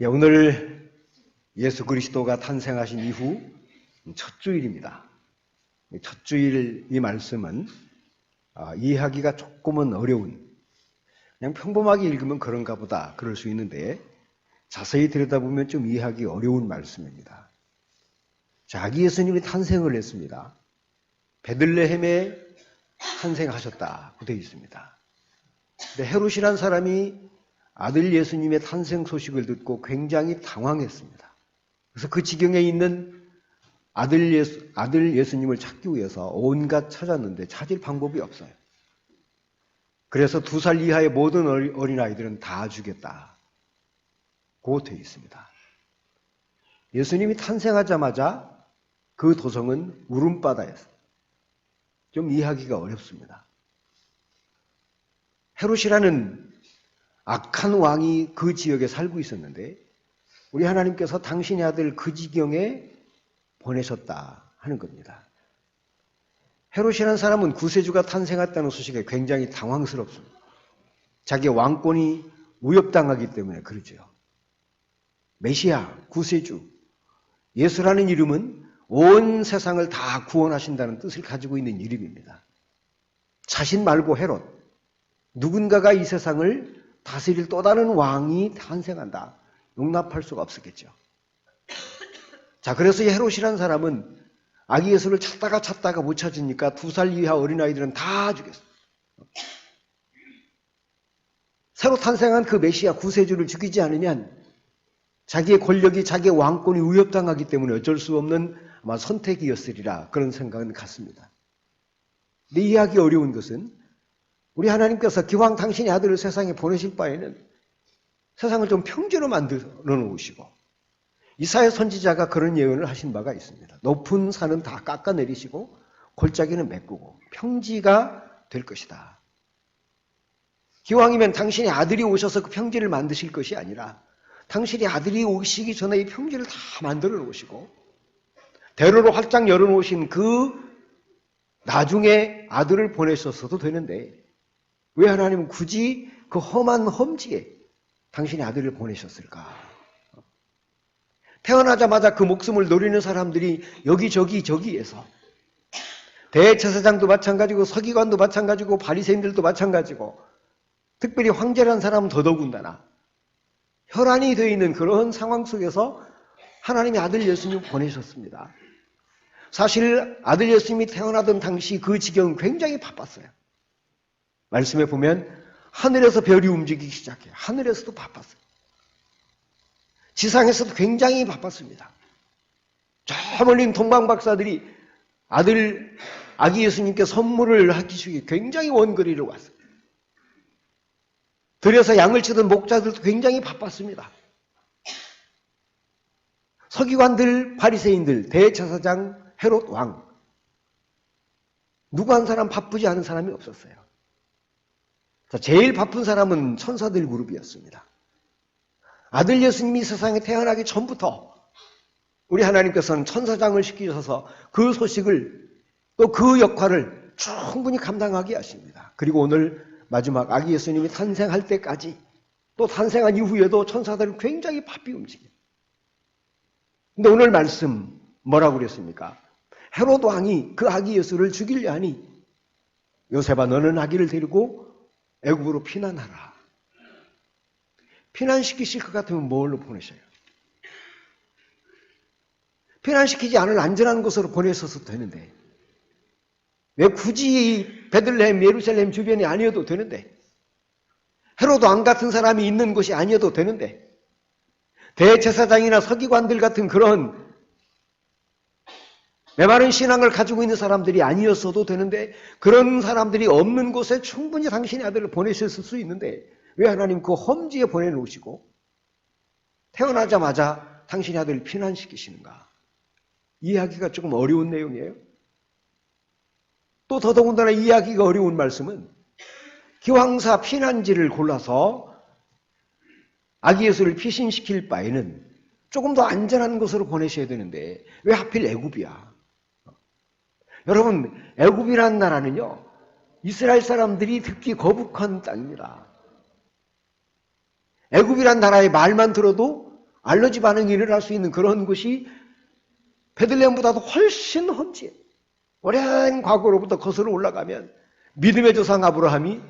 오늘 예수 그리스도가 탄생하신 이후 첫 주일입니다. 첫 주일 이 말씀은 이해하기가 조금은 어려운, 그냥 평범하게 읽으면 그런가 보다 그럴 수 있는데 자세히 들여다보면 좀 이해하기 어려운 말씀입니다. 아기 예수님이 탄생을 했습니다. 베들레헴에 탄생하셨다고 되어 있습니다. 근데 헤롯이란 사람이 아들 예수님의 탄생 소식을 듣고 굉장히 당황했습니다. 그래서 그 지경에 있는 아들 예수님을 찾기 위해서 온갖 찾았는데 찾을 방법이 없어요. 그래서 2살 이하의 모든 어린아이들은 다 죽였다고 되어 있습니다. 예수님이 탄생하자마자 그 도성은 울음바다였어요. 좀 이해하기가 어렵습니다. 헤롯이라는 악한 왕이 그 지역에 살고 있었는데 우리 하나님께서 당신의 아들 그 지경에 보내셨다 하는 겁니다. 헤롯이라는 사람은 구세주가 탄생했다는 소식에 굉장히 당황스럽습니다. 자기의 왕권이 위협당하기 때문에 그러죠. 메시아, 구세주, 예수라는 이름은 온 세상을 다 구원하신다는 뜻을 가지고 있는 이름입니다. 자신 말고 헤롯, 누군가가 이 세상을 다스릴 또 다른 왕이 탄생한다. 용납할 수가 없었겠죠. 자, 그래서 이 헤롯이라는 사람은 아기 예수를 찾다가 못 찾으니까 2살 이하 어린아이들은 다 죽였어요. 새로 탄생한 그 메시아 구세주를 죽이지 않으면 자기의 권력이, 자기의 왕권이 위협당하기 때문에 어쩔 수 없는 아마 선택이었으리라 그런 생각은 갖습니다. 근데 이해하기 어려운 것은 우리 하나님께서 기왕 당신의 아들을 세상에 보내실 바에는 세상을 좀 평지로 만들어 놓으시고, 이사야 선지자가 그런 예언을 하신 바가 있습니다. 높은 산은 다 깎아내리시고 골짜기는 메꾸고 평지가 될 것이다. 기왕이면 당신의 아들이 오셔서 그 평지를 만드실 것이 아니라 당신의 아들이 오시기 전에 이 평지를 다 만들어 놓으시고 대로로 활짝 열어놓으신 그 나중에 아들을 보내셨어도 되는데 왜 하나님은 굳이 그 험한 험지에 당신의 아들을 보내셨을까? 태어나자마자 그 목숨을 노리는 사람들이 여기저기에서 대제사장도 마찬가지고 서기관도 마찬가지고 바리새인들도 마찬가지고 특별히 황제라는 사람은 더더군다나 혈안이 되어 있는 그런 상황 속에서 하나님의 아들 예수님을 보내셨습니다. 사실 아들 예수님이 태어나던 당시 그 지경은 굉장히 바빴어요. 말씀에 보면 하늘에서 별이 움직이기 시작해요. 하늘에서도 바빴어요. 지상에서도 굉장히 바빴습니다. 저 멀리 동방 박사들이 아기 예수님께 선물을 하기 위해 굉장히 원거리를 왔어요. 들여서 양을 치던 목자들도 굉장히 바빴습니다. 서기관들, 바리새인들, 대제사장, 헤롯 왕, 누구 한 사람 바쁘지 않은 사람이 없었어요. 제일 바쁜 사람은 천사들 그룹이었습니다. 아들 예수님이 세상에 태어나기 전부터 우리 하나님께서는 천사장을 시키셔서 그 소식을 또 그 역할을 충분히 감당하게 하십니다. 그리고 오늘 마지막 아기 예수님이 탄생할 때까지 또 탄생한 이후에도 천사들은 굉장히 바삐 움직여요. 근데 오늘 말씀 뭐라고 그랬습니까? 헤롯 왕이 그 아기 예수를 죽이려 하니 요셉아 너는 아기를 데리고 애굽으로 피난하라. 피난시키실 것 같으면 뭘로 보내셔요? 피난시키지 않을 안전한 곳으로 보내셔도 되는데 왜 굳이 베들레헴, 예루살렘 주변이 아니어도 되는데 헤롯 왕 같은 사람이 있는 곳이 아니어도 되는데 대제사장이나 서기관들 같은 그런 메마른 신앙을 가지고 있는 사람들이 아니었어도 되는데 그런 사람들이 없는 곳에 충분히 당신의 아들을 보내셨을 수 있는데 왜 하나님 그 험지에 보내놓으시고 태어나자마자 당신의 아들을 피난시키시는가? 이해하기가 조금 어려운 내용이에요. 또 더더군다나 이해하기가 어려운 말씀은 기왕사 피난지를 골라서 아기 예수를 피신시킬 바에는 조금 더 안전한 곳으로 보내셔야 되는데 왜 하필 애굽이야? 여러분, 애굽이라는 나라는요 이스라엘 사람들이 듣기 거북한 땅입니다. 애굽이란 나라의 말만 들어도 알러지 반응이 일어날 수 있는 그런 것이 베들레헴보다도 훨씬 험지에 오랜 과거로부터 거슬러 올라가면 믿음의 조상 아브라함이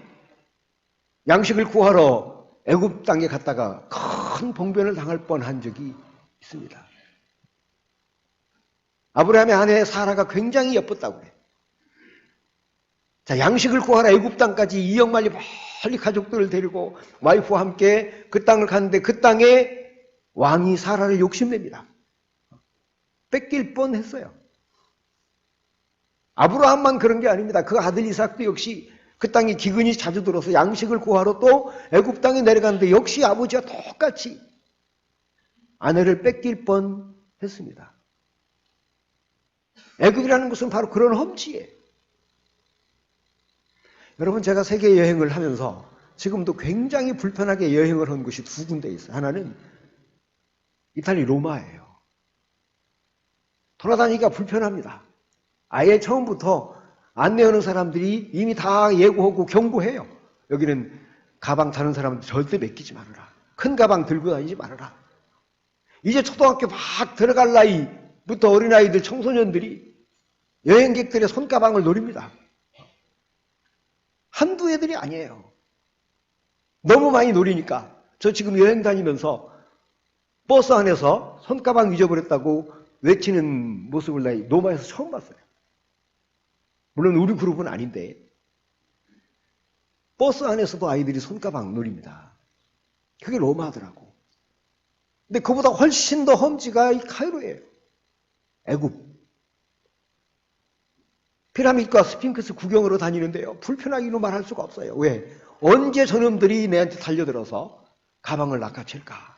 양식을 구하러 애굽 땅에 갔다가 큰 봉변을 당할 뻔한 적이 있습니다. 아브라함의 아내 사라가 굉장히 예뻤다고 그래요. 자, 양식을 구하러 애굽 땅까지 2억 마리 멀리 가족들을 데리고 와이프와 함께 그 땅을 갔는데 그 땅에 왕이 사라를 욕심냅니다. 뺏길 뻔했어요. 아브라함만 그런 게 아닙니다. 그 아들 이삭도 역시 그 땅에 기근이 자주 들어서 양식을 구하러 또 애굽 땅에 내려갔는데 역시 아버지와 똑같이 아내를 뺏길 뻔했습니다. 애굽이라는 것은 바로 그런 험지예요. 여러분, 제가 세계 여행을 하면서 지금도 굉장히 불편하게 여행을 한 곳이 두 군데 있어요. 하나는 이탈리 로마예요. 돌아다니기가 불편합니다. 아예 처음부터 안내하는 사람들이 이미 다 예고하고 경고해요. 여기는 가방 타는 사람들 절대 맡기지 말아라. 큰 가방 들고 다니지 말아라. 이제 초등학교 막 들어갈 나이부터 어린아이들, 청소년들이 여행객들의 손가방을 노립니다. 한두 애들이 아니에요. 너무 많이 노리니까. 저 지금 여행 다니면서 버스 안에서 손가방 잊어버렸다고 외치는 모습을 나 로마에서 처음 봤어요. 물론 우리 그룹은 아닌데 버스 안에서도 아이들이 손가방 노립니다. 그게 로마더라고. 근데 그보다 훨씬 더 험지가 이 카이로예요. 애굽. 피라미드과 스핑크스 구경으로 다니는데요. 불편하기로 말할 수가 없어요. 왜? 언제 저놈들이 내한테 달려들어서 가방을 낚아챌까?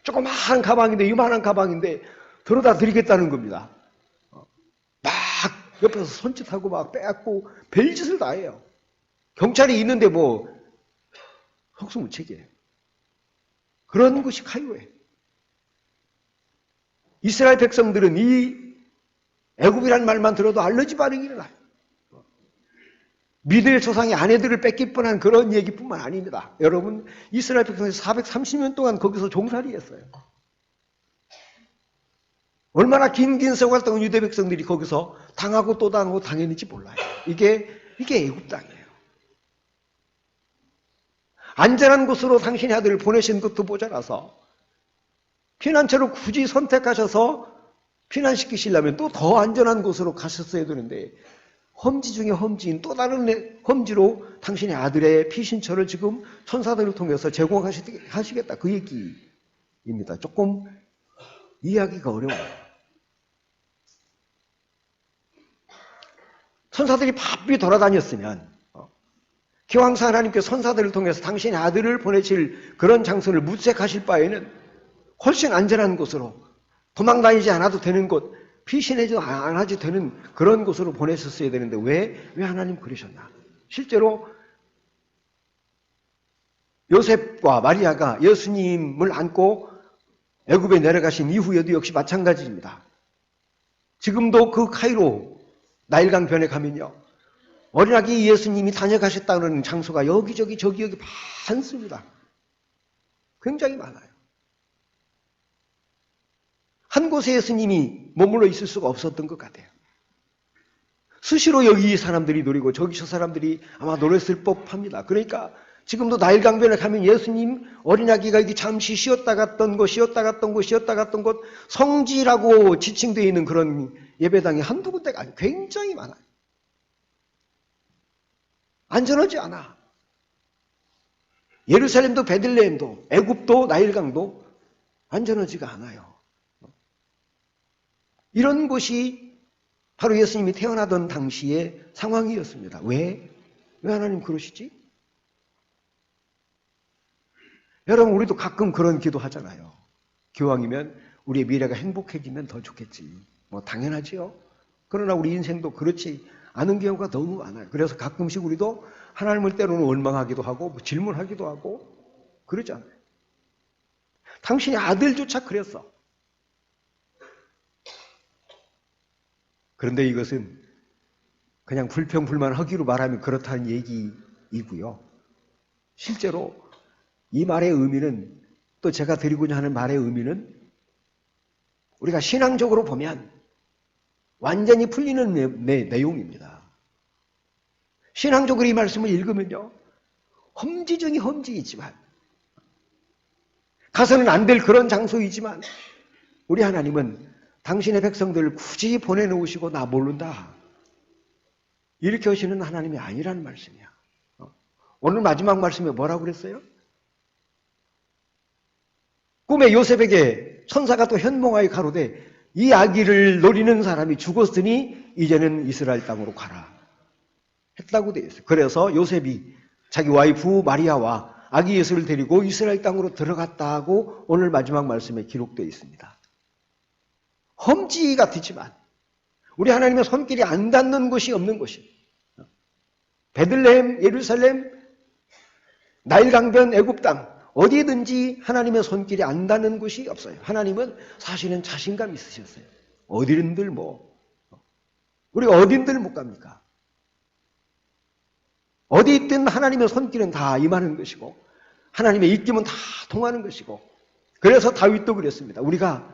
조그마한 가방인데, 이만한 가방인데 들어다 드리겠다는 겁니다. 막 옆에서 손짓하고 막 빼앗고 별짓을 다 해요. 경찰이 있는데 뭐 속수무책이에요. 그런 것이 카이로예요. 이스라엘 백성들은 이 애굽이라는 말만 들어도 알러지 반응이 일어나요. 믿음의 조상이 아내들을 뺏길 뻔한 그런 얘기뿐만 아닙니다. 여러분, 이스라엘 백성이 430년 동안 거기서 종살이 했어요. 얼마나 긴 세월 동안 유대 백성들이 거기서 당하고 또 당하고 당했는지 몰라요. 이게 애굽 땅이에요. 안전한 곳으로 당신의 아들을 보내신 것도 모자라서 피난처를 굳이 선택하셔서 피난시키시려면 또 더 안전한 곳으로 가셨어야 되는데 험지 중에 험지인 또 다른 험지로 당신의 아들의 피신처를 지금 천사들을 통해서 제공하시겠다, 그 얘기입니다. 조금 이해하기가 어려워요. 천사들이 바삐 돌아다녔으면 기왕사 하나님께서 천사들을 통해서 당신의 아들을 보내실 그런 장소를 무색하실 바에는 훨씬 안전한 곳으로, 도망다니지 않아도 되는 곳, 피신하지 않아도 되는 그런 곳으로 보내셨어야 되는데 왜 하나님 그러셨나? 실제로 요셉과 마리아가 예수님을 안고 애굽에 내려가신 이후에도 역시 마찬가지입니다. 지금도 그 카이로 나일강변에 가면요, 어린아기 예수님이 다녀가셨다는 장소가 여기저기 저기 여기 많습니다. 굉장히 많아요. 한 곳에 예수님이 머물러 있을 수가 없었던 것 같아요. 수시로 여기 사람들이 노리고 저기 저 사람들이 아마 노렸을 법합니다. 그러니까 지금도 나일강변에 가면 예수님 어린아기가 여기 잠시 쉬었다 갔던 곳, 성지라고 지칭되어 있는 그런 예배당이 한두 군데가 아니에요. 굉장히 많아요. 안전하지 않아. 예루살렘도 베들레헴도 애굽도 나일강도 안전하지가 않아요. 이런 곳이 바로 예수님이 태어나던 당시의 상황이었습니다. 왜 하나님 그러시지? 여러분, 우리도 가끔 그런 기도 하잖아요. 기왕이면 우리의 미래가 행복해지면 더 좋겠지. 뭐 당연하지요. 그러나 우리 인생도 그렇지 않은 경우가 너무 많아요. 그래서 가끔씩 우리도 하나님을 때로는 원망하기도 하고 뭐 질문하기도 하고 그러잖아요. 당신의 아들조차 그랬어. 그런데 이것은 그냥 불평불만하기로 말하면 그렇다는 얘기이고요. 실제로 이 말의 의미는 또 제가 드리고자 하는 말의 의미는 우리가 신앙적으로 보면 완전히 풀리는 내용입니다. 신앙적으로 이 말씀을 읽으면요, 험지 중에 험지이지만, 가서는 안 될 그런 장소이지만 우리 하나님은 당신의 백성들을 굳이 보내놓으시고 나 모른다 이렇게 하시는 하나님이 아니라는 말씀이야. 오늘 마지막 말씀에 뭐라고 그랬어요? 꿈에 요셉에게 천사가 또 현몽하여 가로되 이 아기를 노리는 사람이 죽었으니 이제는 이스라엘 땅으로 가라 했다고 되어 있어요. 그래서 요셉이 자기 와이프 마리아와 아기 예수를 데리고 이스라엘 땅으로 들어갔다고 오늘 마지막 말씀에 기록되어 있습니다. 험지 같지만 우리 하나님의 손길이 안 닿는 곳이 없는 곳이, 베들레헴, 예루살렘, 나일강변, 애굽 땅 어디든지 하나님의 손길이 안 닿는 곳이 없어요. 하나님은 사실은 자신감 있으셨어요. 어디든들 우리가 어딘들 못 갑니까? 어디 있든 하나님의 손길은 다 임하는 것이고 하나님의 입김은 다 통하는 것이고, 그래서 다윗도 그랬습니다. 우리가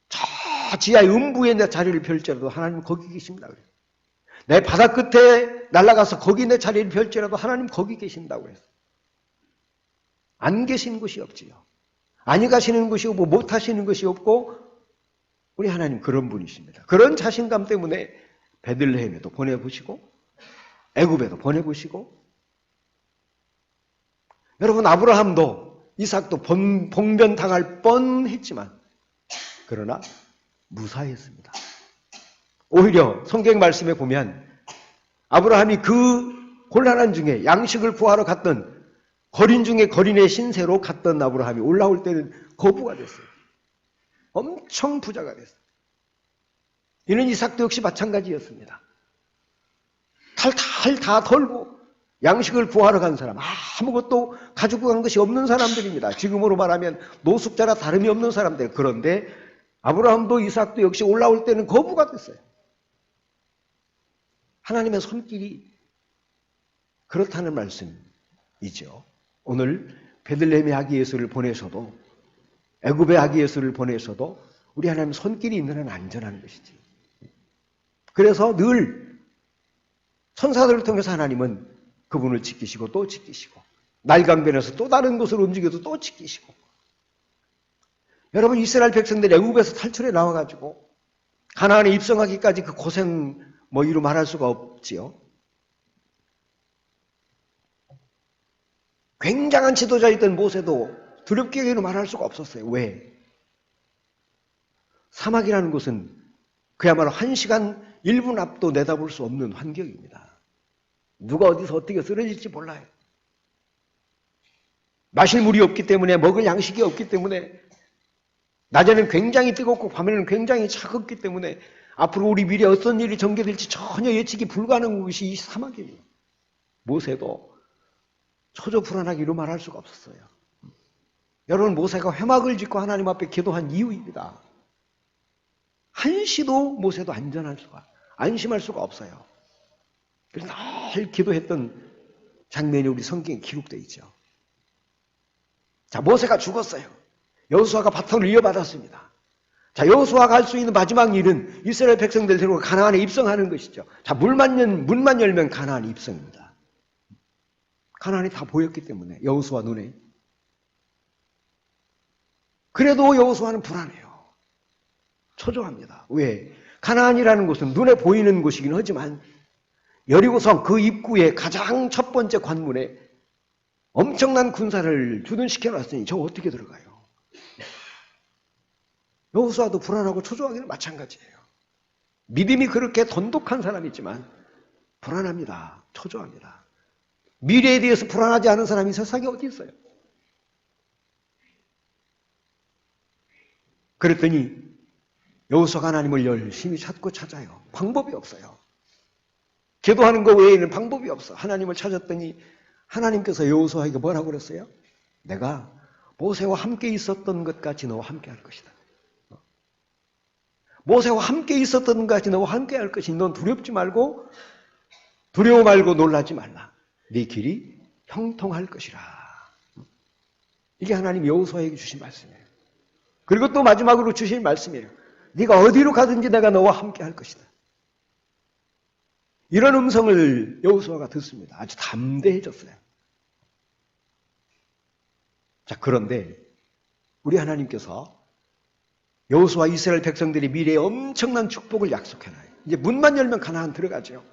저 지하의 음부에 내 자리를 펼지라도 하나님 거기 계십니다. 내 바다 끝에 날아가서 거기 내 자리를 펼지라도 하나님 거기 계신다고 했어요. 안 계신 곳이 없지요. 아니 가시는 곳이 없고 못 하시는 것이 없고 우리 하나님 그런 분이십니다. 그런 자신감 때문에 베들레헴에도 보내보시고 애굽에도 보내보시고, 여러분 아브라함도 이삭도 봉변당할 뻔했지만 그러나 무사했습니다. 오히려 성경 말씀에 보면 아브라함이 그 곤란한 중에 양식을 구하러 갔던 거린 중에 거린의 신세로 갔던 아브라함이 올라올 때는 거부가 됐어요. 엄청 부자가 됐어요. 이는 이삭도 역시 마찬가지였습니다. 탈탈 다 털고 양식을 구하러 간 사람, 아무것도 가지고 간 것이 없는 사람들입니다. 지금으로 말하면 노숙자라 다름이 없는 사람들. 그런데 아브라함도 이삭도 역시 올라올 때는 거부가 됐어요. 하나님의 손길이 그렇다는 말씀이죠. 오늘 베들레헴의 아기 예수를 보내셔도 애굽의 아기 예수를 보내셔도 우리 하나님 손길이 있는 한 안전한 것이지. 그래서 늘 천사들을 통해서 하나님은 그분을 지키시고 또 지키시고, 날강변에서 또 다른 곳으로 움직여도 또 지키시고. 여러분 이스라엘 백성들이 애굽에서 탈출해 나와가지고 가나안에 입성하기까지 그 고생 이루 말할 수가 없지요. 굉장한 지도자였던 모세도 두렵게 이루 말할 수가 없었어요. 왜? 사막이라는 곳은 그야말로 1시간 1분 앞도 내다볼 수 없는 환경입니다. 누가 어디서 어떻게 쓰러질지 몰라요. 마실 물이 없기 때문에, 먹을 양식이 없기 때문에, 낮에는 굉장히 뜨겁고 밤에는 굉장히 차갑기 때문에 앞으로 우리 미래에 어떤 일이 전개될지 전혀 예측이 불가능한 것이 이 사막입니다. 모세도 초조불안하기로 말할 수가 없었어요. 여러분 모세가 회막을 짓고 하나님 앞에 기도한 이유입니다. 한시도 모세도 안심할 수가 없어요. 그래서 늘 기도했던 장면이 우리 성경에 기록되어 있죠. 자, 모세가 죽었어요. 여호수아가 바톤을 이어받았습니다. 자, 여호수아가 할 수 있는 마지막 일은 이스라엘 백성들 데리고 가나안에 입성하는 것이죠. 자, 문만 열면 가나안에 입성입니다. 가나안이 다 보였기 때문에 여호수아 눈에. 그래도 여호수아는 불안해요. 초조합니다. 왜? 가나안이라는 곳은 눈에 보이는 곳이긴 하지만 여리고성 그 입구에 가장 첫 번째 관문에 엄청난 군사를 주둔시켜 놨으니 저 어떻게 들어가요? 여호수아도 불안하고 초조하기는 마찬가지예요. 믿음이 그렇게 돈독한 사람이지만 불안합니다. 초조합니다. 미래에 대해서 불안하지 않은 사람이 세상에 어디 있어요? 그랬더니 여호수아가 하나님을 열심히 찾고 찾아요. 방법이 없어요. 기도하는 것 외에는 방법이 없어. 하나님을 찾았더니 하나님께서 여호수아에게 뭐라고 그랬어요? 내가 모세와 함께 있었던 것 같이 너와 함께 할 것이다. 모세와 함께 있었던 것 같이 너와 함께 할 것이니 넌 두려워 말고 놀라지 말라. 네 길이 형통할 것이라. 이게 하나님 여호수아에게 주신 말씀이에요. 그리고 또 마지막으로 주신 말씀이에요. 네가 어디로 가든지 내가 너와 함께 할 것이다. 이런 음성을 여호수아가 듣습니다. 아주 담대해졌어요. 자, 그런데 우리 하나님께서 여호수아 이스라엘 백성들이 미래에 엄청난 축복을 약속해놔요. 이제 문만 열면 가나안 들어가죠.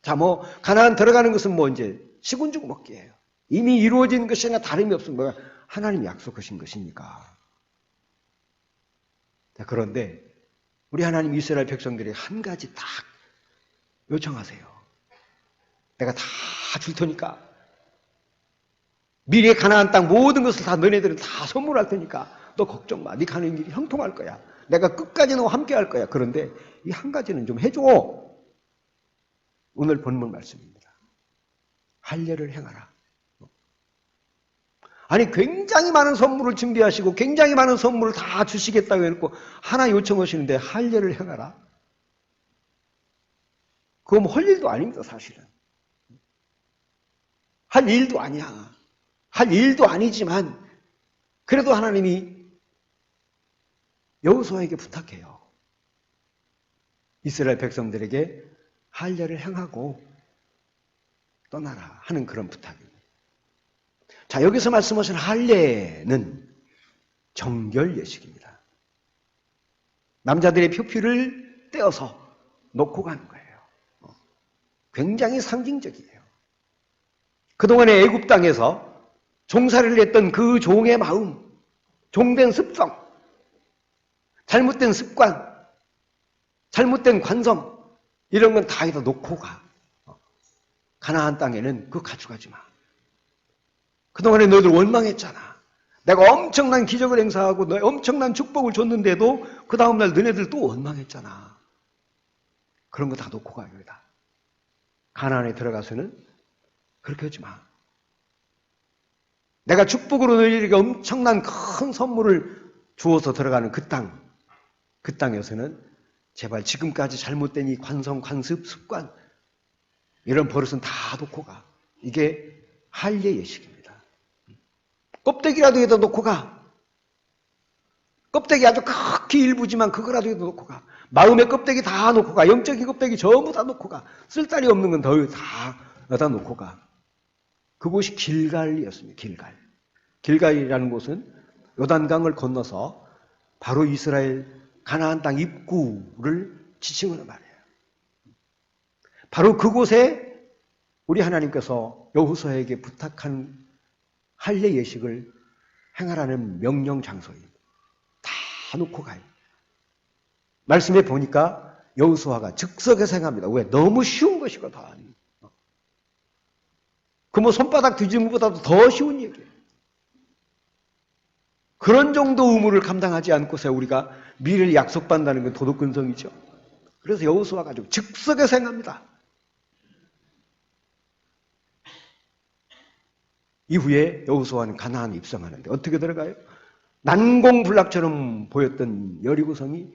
자, 가나안 들어가는 것은 이제 시군죽 먹기예요. 이미 이루어진 것이나 다름이 없습니다. 하나님이 약속하신 것이니까. 자, 그런데 우리 하나님 이스라엘 백성들이 한 가지 딱 요청하세요. 내가 다 줄 테니까. 미래의 가나안 땅 모든 것을 다 너네들은 다 선물할 테니까 너 걱정 마. 네 가는 길이 형통할 거야. 내가 끝까지 너와 함께 할 거야. 그런데 이 한 가지는 좀 해줘. 오늘 본문 말씀입니다. 할례를 행하라. 아니 굉장히 많은 선물을 준비하시고 굉장히 많은 선물을 다 주시겠다고 해놓고 하나 요청하시는데 할례를 행하라. 그건 할 일도 아닙니다. 사실은. 할 일도 아니야. 할 일도 아니지만 그래도 하나님이 여호수아에게 부탁해요. 이스라엘 백성들에게 할례를 행하고 떠나라 하는 그런 부탁입니다. 자, 여기서 말씀하신 할례는 정결 예식입니다. 남자들의 표피를 떼어서 놓고 가는 거예요. 굉장히 상징적이에요. 그동안의 애굽 땅에서 종살이를 했던 그 종의 마음, 종된 습성, 잘못된 습관, 잘못된 관성 이런 건 다 놓고 가. 가나안 땅에는 그거 가져가지 마. 그동안에 너희들 원망했잖아. 내가 엄청난 기적을 행사하고 너희 엄청난 축복을 줬는데도 그 다음날 너네들 또 원망했잖아. 그런 거 다 놓고 가 여기다. 가나안에 들어가서는 그렇게 하지 마. 내가 축복으로 너희에게 엄청난 큰 선물을 주어서 들어가는 그 땅에서는 제발 지금까지 잘못된 이 관성, 관습, 습관 이런 버릇은 다 놓고 가. 이게 할례 예식입니다. 껍데기라도 해도 놓고 가. 껍데기 아주 극히 일부지만 그거라도 해도 놓고 가. 마음의 껍데기 다 놓고 가. 영적인 껍데기 전부 다 놓고 가. 쓸데기 없는 건 다 놓고 가. 그곳이 길갈이었습니다. 길갈이라는 곳은 요단강을 건너서 바로 이스라엘 가나안 땅 입구를 지칭하는 말이에요. 바로 그곳에 우리 하나님께서 여호수아에게 부탁한 할례 예식을 행하라는 명령 장소입니다. 다 놓고 가요. 말씀에 보니까 여호수아가 즉석에서 행합니다. 왜? 너무 쉬운 것이거든. 그 손바닥 뒤집는 것보다도 더 쉬운 얘기예요. 그런 정도 의무를 감당하지 않고서 우리가 미래를 약속받는다는 건 도덕근성이죠. 그래서 여호수아가 아주 즉석에서 행합니다. 이후에 여호수아는 가나안에 입성하는데 어떻게 들어가요? 난공불락처럼 보였던 여리고성이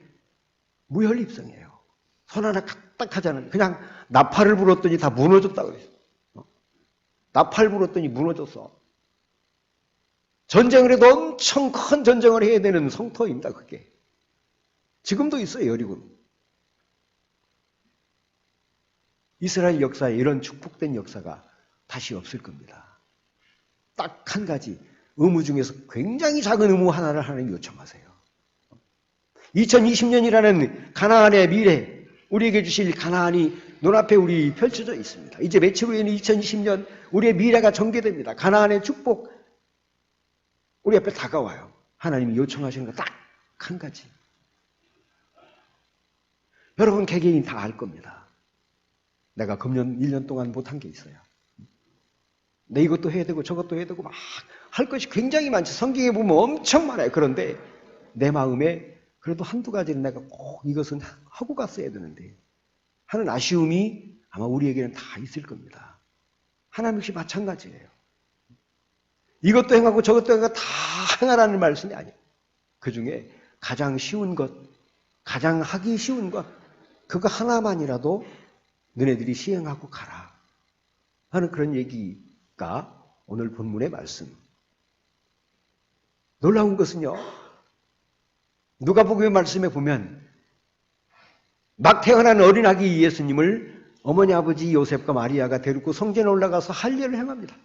무혈 입성이에요. 손 하나 까딱하잖아요. 그냥 나팔을 불었더니 다 무너졌다고 그랬어요. 나팔 불었더니 무너졌어. 전쟁을 해도 엄청 큰 전쟁을 해야 되는 성터입니다. 그게. 지금도 있어요. 여리고는. 이스라엘 역사에 이런 축복된 역사가 다시 없을 겁니다. 딱 한 가지 의무 중에서 굉장히 작은 의무 하나를 하나님 요청하세요. 2020년이라는 가나안의 미래, 우리에게 주실 가나안이 눈앞에 우리 펼쳐져 있습니다. 이제 며칠 후에는 2020년 우리의 미래가 전개됩니다. 가나안의 축복 우리 앞에 다가와요. 하나님이 요청하시는 거 딱 한 가지. 여러분 개개인 다 알 겁니다. 내가 금년 1년 동안 못한 게 있어요. 내 이것도 해야 되고 저것도 해야 되고 막 할 것이 굉장히 많지. 성경에 보면 엄청 많아요. 그런데 내 마음에 그래도 한두 가지는 내가 꼭 이것은 하고 갔어야 되는데 하는 아쉬움이 아마 우리에게는 다 있을 겁니다. 하나님 역시 마찬가지예요. 이것도 행하고 저것도 행하고 다 행하라는 말씀이 아니에요. 그 중에 가장 쉬운 것, 가장 하기 쉬운 것, 그거 하나만이라도 너네들이 시행하고 가라 하는 그런 얘기가 오늘 본문의 말씀. 놀라운 것은요, 누가복음의 말씀에 보면 막 태어난 어린아기 예수님을 어머니 아버지 요셉과 마리아가 데리고 성전에 올라가서 할례를 행합니다.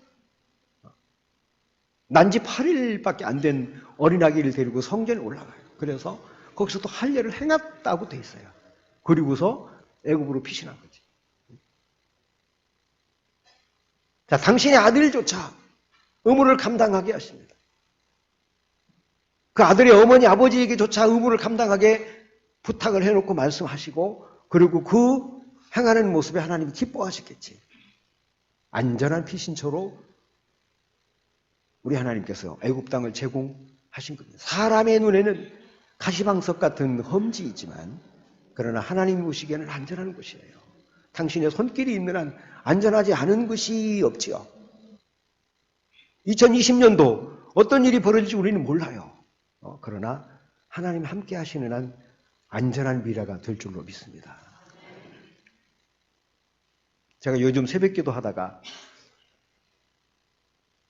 난지 8일밖에 안 된 어린아기를 데리고 성전에 올라가요. 그래서 거기서 또 할례를 행했다고 돼 있어요. 그리고서 애굽으로 피신한 거지. 자, 당신의 아들조차 의무를 감당하게 하십니다. 그 아들의 어머니 아버지에게조차 의무를 감당하게 부탁을 해놓고 말씀하시고, 그리고 그 행하는 모습에 하나님이 기뻐하셨겠지. 안전한 피신처로 우리 하나님께서 애굽 땅을 제공하신 겁니다. 사람의 눈에는 가시방석 같은 험지이지만 그러나 하나님이 보시기에는 안전한 곳이에요. 당신의 손길이 있는 한 안전하지 않은 것이 없지요. 2020년도 어떤 일이 벌어질지 우리는 몰라요. 그러나 하나님 함께 하시는 한 안전한 미래가 될 줄로 믿습니다. 제가 요즘 새벽기도 하다가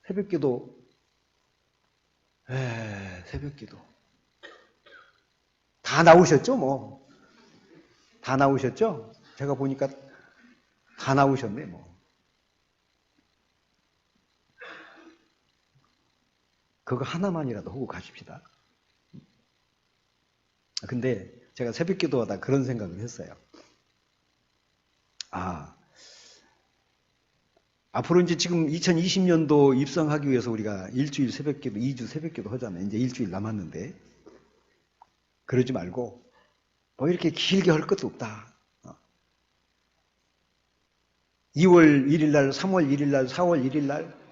새벽기도 다 나오셨죠? 뭐 다 나오셨죠? 제가 보니까 다 나오셨네. 뭐 그거 하나만이라도 하고 가십시다. 근데 제가 새벽기도 하다 그런 생각을 했어요. 앞으로 이제 지금 2020년도 입성하기 위해서 우리가 일주일 새벽기도, 2주 새벽기도 하잖아요. 이제 일주일 남았는데 그러지 말고 뭐 이렇게 길게 할 것도 없다. 2월 1일 날, 3월 1일 날, 4월 1일 날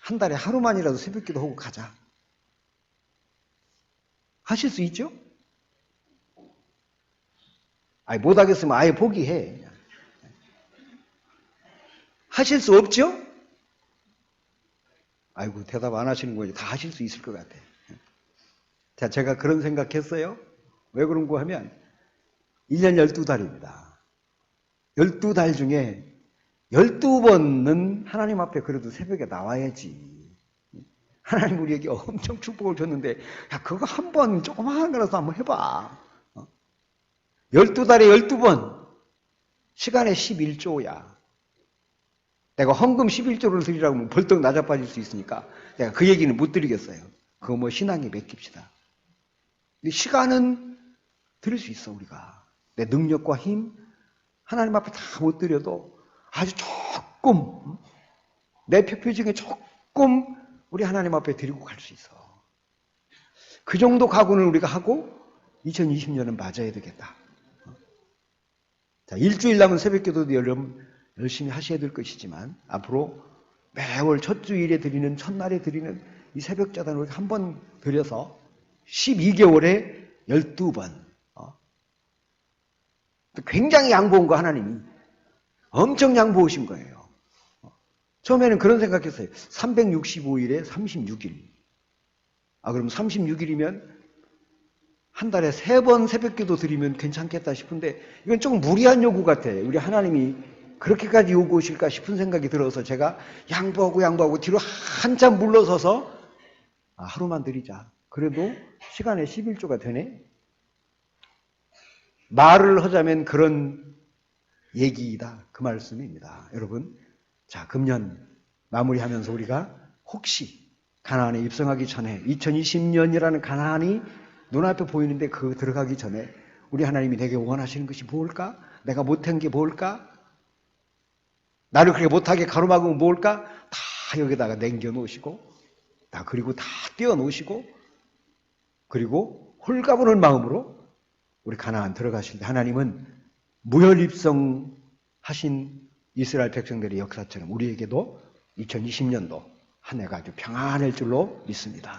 한 달에 하루만이라도 새벽기도 하고 가자. 하실 수 있죠? 못하겠으면 아예 포기해. 하실 수 없죠? 아이고, 대답 안 하시는 거지. 다 하실 수 있을 것 같아. 자, 제가 그런 생각했어요. 왜 그런 거 하면 1년 12달입니다. 12달 중에 12번은 하나님 앞에 그래도 새벽에 나와야지. 하나님 우리에게 엄청 축복을 줬는데, 야, 그거 한 번 조그마한 거라도 한번 해봐. 12달에 12번, 시간에 11조야. 내가 헌금 11조를 드리라고 하면 벌떡 낮아빠질 수 있으니까 내가 그 얘기는 못 드리겠어요. 그거 뭐 신앙에 맡깁시다. 근데 시간은 드릴 수 있어, 우리가. 내 능력과 힘, 하나님 앞에 다 못 드려도 아주 조금, 내 표표 중에 조금 우리 하나님 앞에 드리고 갈 수 있어. 그 정도 각오는 우리가 하고 2020년은 맞아야 되겠다. 자, 일주일 남은 새벽기도도 여러분 열심히 하셔야 될 것이지만 앞으로 매월 첫 주일에 드리는, 첫날에 드리는 이 새벽자단을 한번 드려서 12개월에 12번. 굉장히 양보한 거 하나님이. 엄청 양보하신 거예요. 처음에는 그런 생각했어요. 365일에 36일. 그럼 36일이면 한 달에 3번 새벽기도 드리면 괜찮겠다 싶은데 이건 조금 무리한 요구 같아. 우리 하나님이 그렇게까지 요구하실까 싶은 생각이 들어서 제가 양보하고 뒤로 한참 물러서서 하루만 드리자. 그래도 시간에 11조가 되네. 말을 하자면 그런 얘기이다. 그 말씀입니다. 여러분, 자, 금년 마무리하면서 우리가 혹시 가나안에 입성하기 전에 2020년이라는 가나안이 눈앞에 보이는데 그 들어가기 전에 우리 하나님이 내게 원하시는 것이 뭘까? 내가 못한 게 뭘까? 나를 그렇게 못하게 가로막으면 뭘까? 다 여기다가 남겨놓으시고 그리고 다 떼어놓으시고 그리고 홀가분한 마음으로 우리 가나안 들어가실 때 하나님은 무혈입성 하신 이스라엘 백성들의 역사처럼 우리에게도 2020년도 한 해가 아주 평안할 줄로 믿습니다.